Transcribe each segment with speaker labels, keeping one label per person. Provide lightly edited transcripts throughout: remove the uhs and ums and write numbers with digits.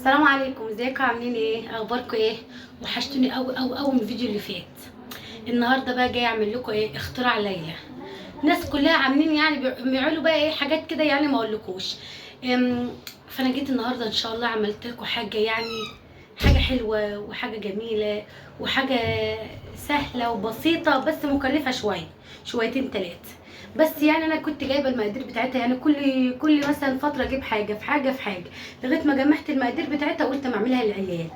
Speaker 1: السلام عليكم، ازيكم؟ عاملين ايه؟ اخباركم ايه؟ وحشتوني قوي من الفيديو اللي فات. النهارده بقى جاي اعمل لكم ايه؟ اختراع ليلى. الناس كلها عاملين يعني بيعملوا بقى ايه حاجات كده، يعني ما اقولكوش. فانا جيت النهارده ان شاء الله عملت لكم حاجه، يعني حاجه حلوه وحاجه جميله وحاجه سهله وبسيطه، بس مكلفه شويتين تلاتة. بس يعني انا كنت جايبه المقادير بتاعتها، يعني كل مثلا فتره اجيب حاجه في حاجه لغايه ما جمعت المقادير بتاعتها، قلت ما اعملها للعيال.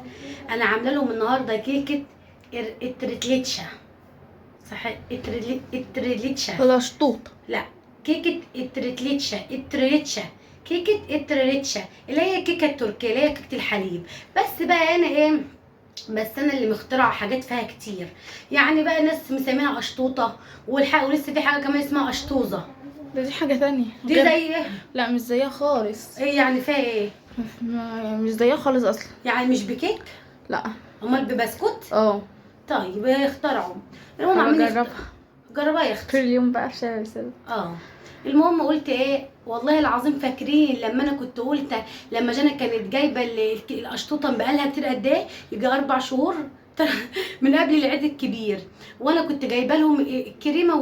Speaker 1: انا عامله لهم النهارده كيكه التريتليتشا. صح، التريليتشا.
Speaker 2: الاشطوط.
Speaker 1: لا، كيكه التريليتشا. كيكه التريليتشا اللي هي الكيكه التركيه، اللي هي كيكه الحليب. بس بقى انا ايه، بس انا اللي مخترعه حاجات فيها كتير. يعني بقى ناس مسمينها اشطوطه، ولسه في حاجه كمان اسمها اشطوزه.
Speaker 2: دي حاجة تانية
Speaker 1: دي
Speaker 2: غير.
Speaker 1: زي ايه؟
Speaker 2: لا، مش زيها خالص.
Speaker 1: ايه يعني فيها ايه؟
Speaker 2: مش زيها خالص اصلا.
Speaker 1: يعني مش بكيك؟
Speaker 2: لا.
Speaker 1: امال ببسكوت؟
Speaker 2: اه.
Speaker 1: طيب اخترعوا. المهم
Speaker 2: هبقى
Speaker 1: عاملين
Speaker 2: اجربها
Speaker 1: جربها يا
Speaker 2: طول
Speaker 1: اختي.
Speaker 2: اليوم بقى في شارع بسبب.
Speaker 1: اه. المهم قلت ايه، والله العظيم فاكرين لما انا كنت قلت، لما جانا كانت جايبه الاشطوطه بقالها كتير قد ايه، يجي 4 شهور من قبل العيد الكبير. وانا كنت جايبه لهم الكريمه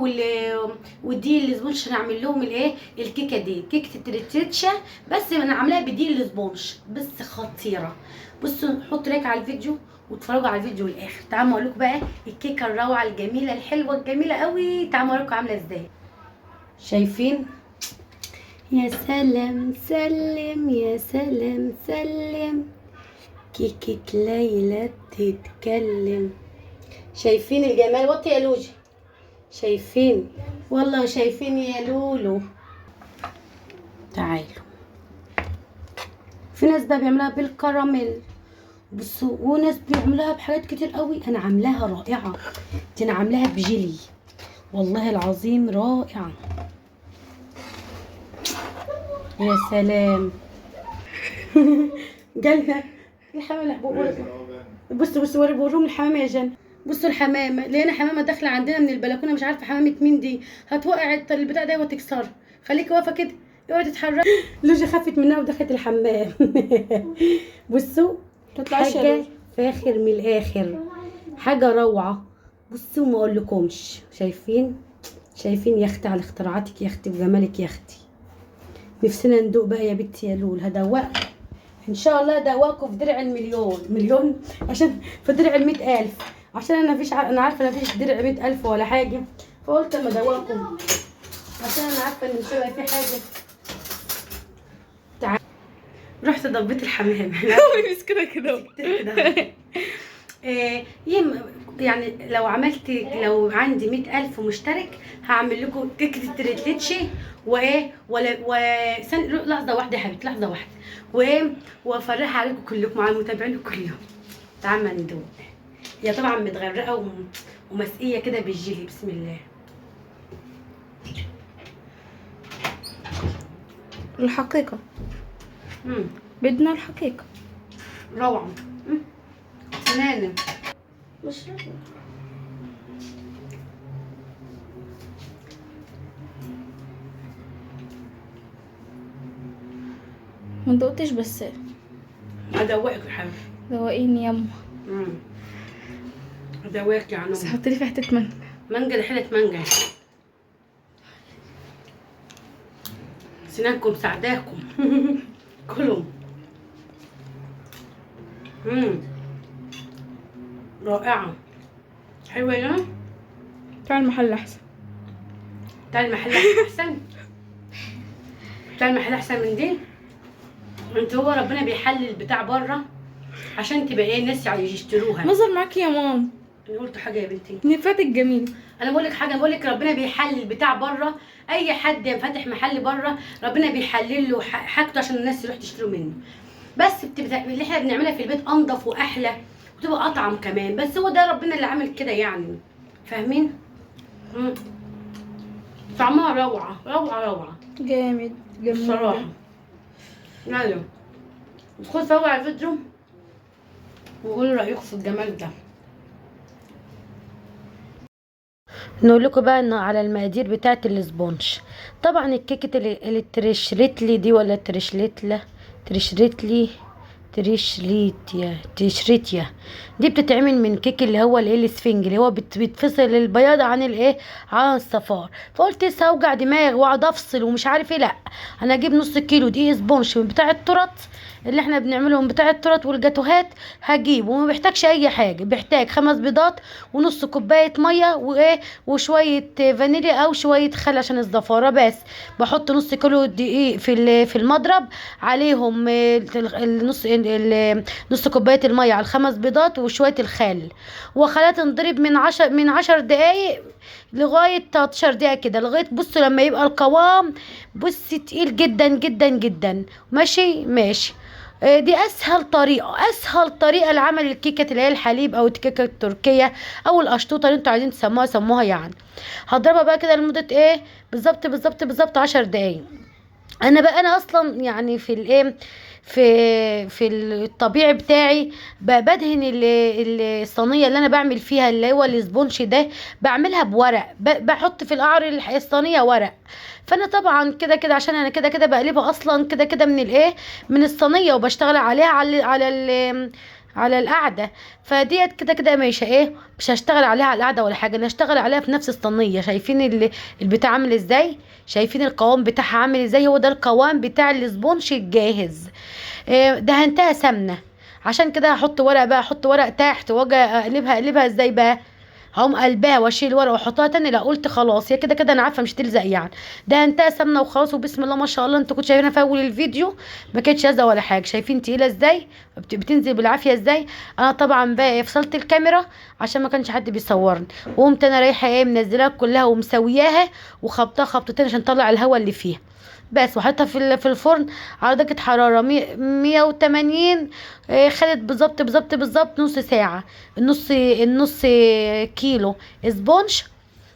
Speaker 1: والدقيق الاسبونج عشان اعمل لهم الايه، الكيكه دي كيكه التريتشا. بس انا عاملاها بدقيق الاسبونج، بس خطيره. بصوا، حط لايك على الفيديو واتفرجوا على الفيديو للاخر. تعالوا اقول لكم بقى الكيكه الروعه الجميله الحلوه الجميله قوي. تعالوا اقول لكم عامله ازاي. شايفين؟ يا سلام سلم، يا سلام سلم، كيكة ليلى بتتكلم. شايفين الجمال؟ وطي يا لوجي. شايفين؟ والله شايفين يا لولو؟ تعالوا. في ناس بقى بيعملوها بالكراميل، بصوا، وناس بيعملوها بحاجات كتير قوي. انا عاملاها رائعه دي، انا عاملاها بجيلي، والله العظيم رائعه. يا سلام. جالنا الحمامة. بصوا بوريهم الحمامة يا جنى. بصوا الحمامة، لقينا حمامة داخلة عندنا من البلكونة، مش عارفة حمامة مين دي. هتوقع البتاع ده وتكسرها. خليكي واقفة كده، اوعي تتحركي. لوجي خفت منها ودخلت الحمام. بصوا،
Speaker 2: تطلعش
Speaker 1: حاجة فاخر من الآخر، حاجة روعة. بصوا ما اقولكمش. شايفين يا اختي على اختراعاتك يا اختي وجمالك يا اختي. نفسنا ندوق بقى يا بنتي يا لول. هدوقك ان شاء الله، هدوقكم في درع المليون، عشان في درع 100,000. عشان انا عارفه مفيش درع 100,000 ولا حاجه، فقلت اما ادوقكم عشان انا عارفه ان مش هيبقى في حاجه. تعالى. رحت ضبيت الحمام.
Speaker 2: مش كده.
Speaker 1: يعني لو عندي 100,000 مشترك هعمل لكم كيكه التريتليتشي وايه لحظه واحده يا حبيبتي، لحظه واحده. وافرحها عليكم كلكم، على المتابعين كلهم. تعالوا ندوق. هي طبعا متغرقه ومسقيه كده بالجيلي. بسم الله.
Speaker 2: الحقيقة.
Speaker 1: امم
Speaker 2: بدنا الحقيقة.
Speaker 1: روعه. سنانه.
Speaker 2: مش ما دقتش بس.
Speaker 1: ادوقك يا حبيبتي.
Speaker 2: دوقيني يما.
Speaker 1: ادوقك يا
Speaker 2: بس
Speaker 1: عنو.
Speaker 2: حطيلي في حتة مانجا.
Speaker 1: مانجا، حلة مانجا. سنانكم سعداكم. كلهم. رائعة. حلوة يا جماعة.
Speaker 2: بتاع المحل احسن.
Speaker 1: بتاع المحل أحسن. بتاع المحل أحسن من دي. هو ربنا بيحلل بتاع بره عشان تبقى ايه الناس يشتروها.
Speaker 2: نظر معاكي يا ماما.
Speaker 1: انا قلت حاجة يا بنتي؟
Speaker 2: نفاتك جميل.
Speaker 1: انا بقول لك حاجه، بقول لك ربنا بيحلل بتاع بره. اي حد فاتح محل بره ربنا بيحلل له حاجته عشان الناس تروح تشتري منه. بس اللي احنا بنعملها في البيت انضف واحلى وتبقى اطعم كمان. بس هو ده ربنا اللي عامل كده يعني، فاهمين؟ طعمها روعه روعه روعه
Speaker 2: جامد جميل
Speaker 1: بصراحه. يلا ادخلوا اتفرجوا على الفيديو وقولوا رايكم في الجمال ده. نقول لكم بقى انه على المقادير بتاعه الاسبونج. طبعا الكيكه التريشريتلي دي ولا تريشريتلي تريشريتيا. دي بتتعمل من كيك اللي هو الايه الاسفنج، اللي هو بتفصل البياض عن الايه، عن الصفار. فقلت لسه اوجع دماغ واقعد افصل ومش عارف ايه، لا انا اجيب نص كيلو دقيق سبونش من بتاع الترط اللي احنا بنعملهم بتاع الترط والجاتوهات، هجيبه وما بيحتاجش اي حاجه، بيحتاج 5 بيضات ونص كوبايه ميه وايه وشويه فانيليا او شويه خل عشان الزفاره بس. بحط نص كيلو دقيق في المضرب، عليهم نص كوبايه الميه على ال5 بيضات وشويه الخل، وخليها تنضرب من 10 دقايق لغايه 13 دقيقه كده، لغايه بصوا لما يبقى القوام بصي تقيل جدا جدا جدا. ماشي ماشي. دي اسهل طريقه لعمل الكيكه اللي هي الحليب او الكيكه التركيه او القشطوطه اللي انتوا عايزين تسموها سموها يعني. هضربها بقى كده لمده ايه بالظبط 10 دقايق. انا اصلا يعني في الايه، في الطبيعي بتاعي بدهن الصينيه اللي انا بعمل فيها اللي هو الاسبونش ده، بعملها بورق، بحط في القعر الصينيه ورق. فانا طبعا كده عشان انا كده بقلبها اصلا كده من الايه، من الصينيه، وبشتغل عليها على القعده. فديت كده ماشي ايه، مش هشتغل عليها على القعده ولا حاجه، انا هشتغل عليها في نفس الصينيه. شايفين البتاع عامل ازاي؟ شايفين القوام بتاعها عامل ازاي؟ هو ده القوام بتاع الاسبونش الجاهز. دهنتها سمنه، عشان كده هحط ورق بقى، احط ورق تحت واجي اقلبها ازاي بقى، هقوم قلبها واشيل ورق واحطها تاني. لا قلت خلاص هي كده انا عارفه مش تلزق يعني، دهنتها سمنه وخلاص. وبسم الله ما شاء الله، انتوا كنتوا شايفينها في اول الفيديو ما كانتش لازقه ولا حاجه. شايفين تقيله ازاي، بتنزل بالعافيه ازاي. انا طبعا بقى فصلت الكاميرا عشان ما كانش حد بيصورني، وقمت انا رايحه ايه منزلاها كلها ومسوياها وخبطها خبطتين عشان اطلع الهواء اللي فيها بس، وحطها في الفرن على درجة حرارة 180. خدت بالظبط نص ساعة. النص كيلو اسبونج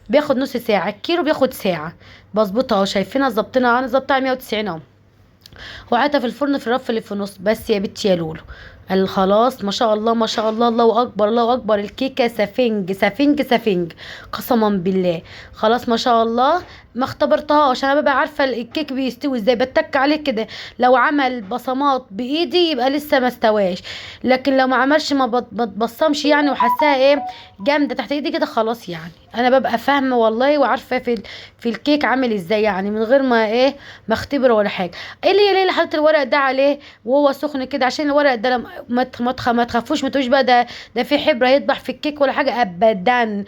Speaker 1: بياخد نص ساعة، الكيلو بياخد ساعة. بظبطها اهو، شايفينها ظبطنا، انا ظبطها 190 اهو، وقعدتها في الفرن في الرف اللي في النص بس يا بنتي يا لولو. قال خلاص ما شاء الله ما شاء الله، الله اكبر الله اكبر، الكيكه سفنج قسما بالله. خلاص ما شاء الله. ما اختبرتهاش، انا ببقى عارفه الكيك بيستوي ازاي، بتك عليه كده، لو عمل بصمات بايدي يبقى لسه ما استواش، لكن لو ما عملش ما بتبصمش يعني، وحاساها ايه جامده تحت ايدي كده خلاص يعني. انا ببقى فاهمه والله وعارفه في الكيك عامل ازاي يعني، من غير ما ايه ما اختبره ولا حاجه. ايه اللي حطيت الورق ده عليه وهو سخن كده، عشان الورق ده ما تخافوش، ما تقولوش بقى ده في حبر هيطبح في الكيك ولا حاجه ابدا.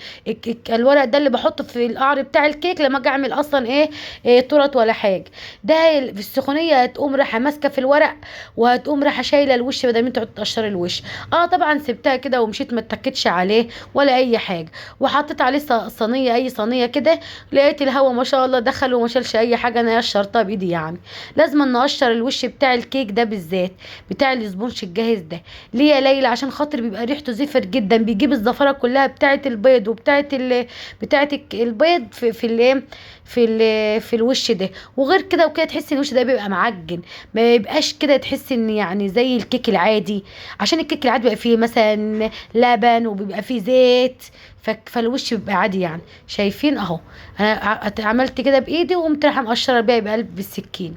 Speaker 1: الورق ده اللي بحطه في القعر بتاع الكيك لما اجي اعمل اصلا إيه تورت ولا حاجه. ده في السخونيه هتقوم رايحه ماسكه في الورق، وهتقوم رايحه شايله الوش بدل ما انت تقشر الوش. انا طبعا سبتها كده ومشيت، ما اتكتش عليه ولا اي حاجه، وحطيت عليه صينيه، اي صينيه كده، لقيت الهوا ما شاء الله دخل وما شالش اي حاجه. انا قشرتها بايدي يعني، لازم نقشر الوش بتاع الكيك ده بالذات، بتاع الاسبونش الجاهز ده. ليه يا ليلى؟ عشان خاطر بيبقى ريحته زفر جدا، بيجيب الزفره كلها بتاعه البيض وبتاعه بتاعه البيض في الوش ده. وغير كده وكده تحسي ان الوش ده بيبقى معجن، ما يبقاش كده تحسي ان يعني زي الكيك العادي، عشان الكيك العادي بيبقى فيه مثلا لبن وبيبقى فيه زيت، فالوش بيبقى عادي يعني. شايفين اهو، انا عملت كده بايدي وقمت رايحه مقشره بيها بقلب بالسكين،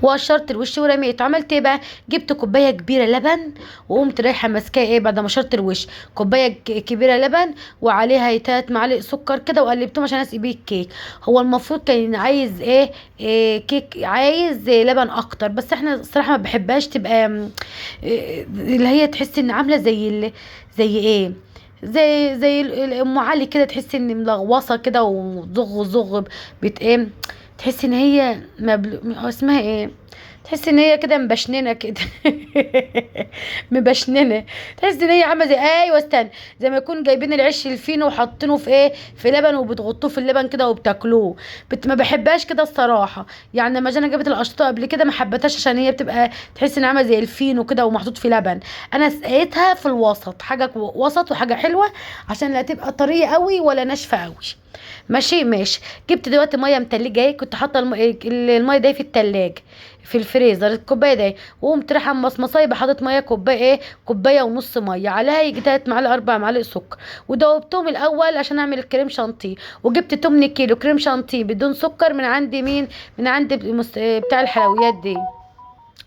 Speaker 1: وقشرت الوش ورميته. عملت ايه بقى؟ جبت كوبايه كبيره لبن، وقمت رايحه ماسكاه ايه بعد ما قشرت الوش، كوبايه كبيره لبن وعليها 3 معالق سكر كده، وقلبتهم عشان اسقي بيه الكيك. هو المفروض كان عايز كيك عايز لبن اكتر، بس احنا الصراحه ما بحبهاش تبقى اللي هي تحس ان عامله زي ايه، زي ام علي كده، تحس ان ملغوصه كده وزغ ايه، تحس ان هي اسمها ايه، تحس ان هي كده مبشننه كده مبشننه، تحس ان هي عامله زي ايوه استنى، زي ما يكون جايبين العيش الفينو وحاطينه في لبن وبتغطوه في اللبن كده وبتاكلوه. ما بحبهاش كده الصراحه يعني. لما جانا جابت القشطه قبل كده ما حبتهاش، عشان هي بتبقى تحس ان عامله زي الفينو كده ومحطوط في لبن. انا سقيتها في الوسط، حاجه وسط وحاجه حلوه، عشان لا تبقى طريه قوي ولا ناشفه قوي. ماشي. جبت دلوقتي ميه متلجه، كنت حاطه الميه دي في التلاجة في الفريزر، الكوبايه دي، وقمت رايحه مصايبه حاطط ميه كوبايه ونص ميه، عليها يجي 3 معالق 4 معالق سكر، ودوبتهم الاول عشان اعمل الكريم شانتيه. وجبت 8 كيلو كريم شانتيه بدون سكر من عند بتاع الحلويات دي،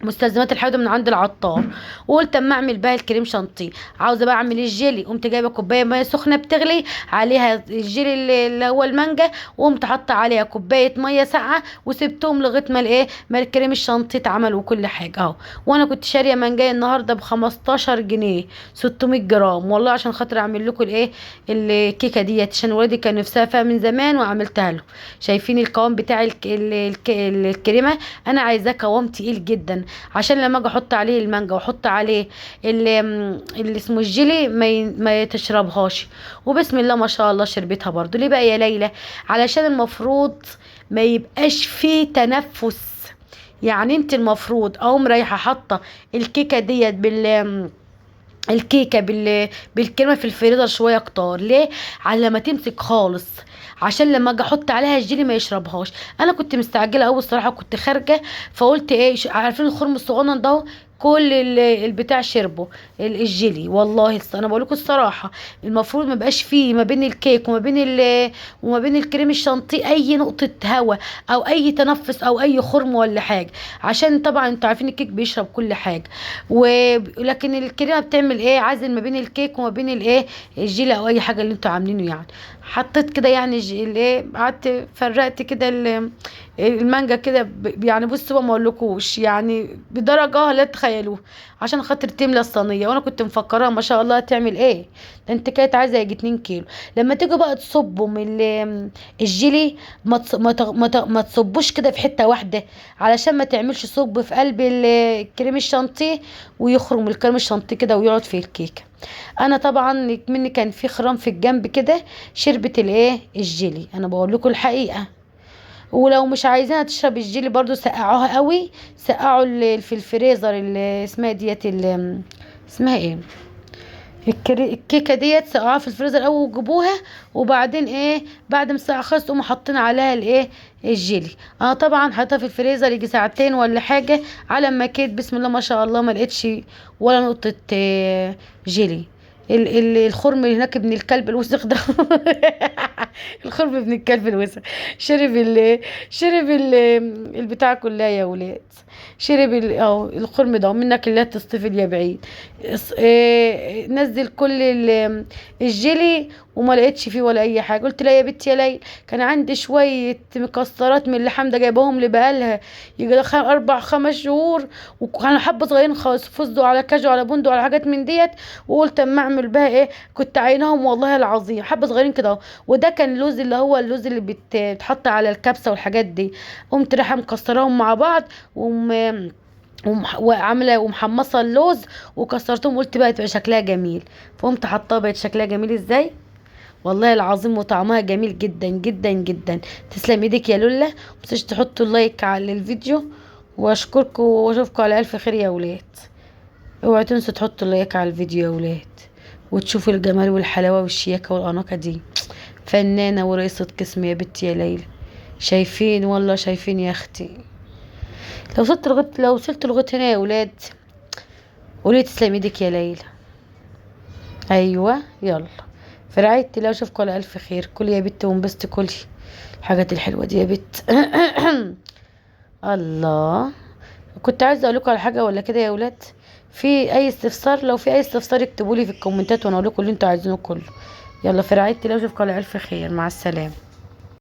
Speaker 1: مستلزمات الحيوان من عند العطار. وقلت اما اعمل بقى الكريم شانتيه. عاوزه بقى اعمل الجيلي، قمت جايبه كوبايه ميه سخنه بتغلي عليها الجيلي اللي هو المانجا، وقمت حاطه عليها كوبايه ميه ساقعه وسبتهم لغايه ما الايه ما الكريم الشانتيه اتعمل وكل حاجه اهو. وانا كنت شاريه مانجايه النهارده ب 15 جنيه، 600 جرام والله، عشان خاطر اعمل لكم الايه الكيكه ديت، عشان ولادي كان نفسها فيها من زمان وعملتها له. شايفين القوام بتاع الكريمه؟ انا عايزاه قوام تقيل جدا، عشان لما اجي احط عليه المانجا واحط عليه اللي اسمه الجيلي ما تشربهاش. وبسم الله ما شاء الله شربتها برضو. ليه بقى يا ليلى؟ علشان المفروض ما يبقاش فيه تنفس. يعني انت المفروض اقوم رايحه حاطه الكيكه ديت بالكريمه في الفريزر شويه كتار. ليه؟ على ما تمسك خالص، عشان لما اجي احط عليها الجيلي ما يشربهاش. انا كنت مستعجله قوي الصراحه، كنت خارجه، فقلت ايه عارفين الخرم الصغنن ده، كل البتاع شربه الجيلي. والله انا بقول لكم الصراحه، المفروض ما بقاش فيه ما بين الكيك وما بين الكريم الشانتيه اي نقطه هواء او اي تنفس او اي خرم ولا حاجه، عشان طبعا انتوا عارفين الكيك بيشرب كل حاجه. ولكن الكريمه بتعمل ايه؟ عازل ما بين الكيك وما بين الايه الجيلي او اي حاجه اللي انتوا عاملينه. يعني حطيت كده يعني الايه، قعدت فرقت كده المانجا كده يعني بصوا ما اقولكوش يعني بدرجه لا تتخيلوها، عشان خاطر تملى الصينيه. وانا كنت مفكراها ما شاء الله تعمل ايه، ده انت كانت عايزه يجي 2 كيلو. لما تيجوا بقى تصبوا من الجيلي ما تصبوش كده في حته واحده، علشان ما تعملش صب في قلب الكريم الشانتيه ويخرم الكريم الشانتيه كده ويقعد في الكيكه. انا طبعا مني كان في خرام في الجنب كده، شربت الايه الجيلي. انا بقول لكم الحقيقه. ولو مش عايزينها تشرب الجيلي برضو سقعوها قوي، سقعوا في الفريزر اللي اسمها ديت اسمها ايه الكيكه ديت، سقعوها في الفريزر قوي وجيبوها، وبعدين ايه بعد ما الساعه خلصت تقوموا حاطين عليها الايه الجيلي. انا طبعا حطيتها في الفريزر يجي ساعتين ولا حاجه، على ما كيت بسم الله ما شاء الله ما لقيتش ولا نقطه جيلي. الخرم اللي هناك ابن الكلب الوسخ ده الخرم ابن الكلب الوسخ شرب البتاع كلها يا ولاد. شرب الخرم ده منك اللي هتصطفل يا بعيد. نزل كل الجيلي وما لقيتش فيه ولا اي حاجه. قلت لا يا بنتي يا ليل، كان عندي شويه مكسرات من اللي حمده جايباهم لي بقالها يجي 4 5 شهور، وكانوا حبه صغيرين خالص، فستق على كاجو على بندق على حاجات من ديت. وقلت اما اعمل بها ايه، كنت عينهم والله العظيم حبه صغيرين كده اهو. وده كان لوز اللي هو اللوز اللي بتحط على الكبسه والحاجات دي. قمت رايحه مكسراهم مع بعض وعامله ومحمصه اللوز وكسرتهم، قلت بقى تبقى شكلها جميل، فقمت حطاها بقت شكلها جميل ازاي والله العظيم، وطعمها جميل جدا جدا جدا. تسلم ايدك يا لولا. متنسوش تحطوا اللايك على الفيديو، واشكركم واشوفكم على الف خير يا ولاد. اوعوا تنسوا تحطوا اللايك على الفيديو يا ولاد، وتشوفوا الجمال والحلاوه والشياكه والاناقه دي. فنانه ورئيسه قسم يا بنتي يا ليلى. شايفين والله شايفين يا اختي. لو وصلت لغايه هنا يا ولاد قولي تسلم ايدك يا ليلى. ايوه يلا في رعاية الله، اشوفكم على الف خير. كلي يا بت وانبسطي، كلي الحاجات الحلوه دي يا بت. الله، كنت عايزه اقول لكم على حاجه ولا كده يا ولاد؟ في اي استفسار؟ لو في اي استفسار اكتبوا لي في الكومنتات وانا اقول لكم اللي انتوا عايزينه كله. يلا في رعاية الله، اشوفكم على الف خير، مع السلامه.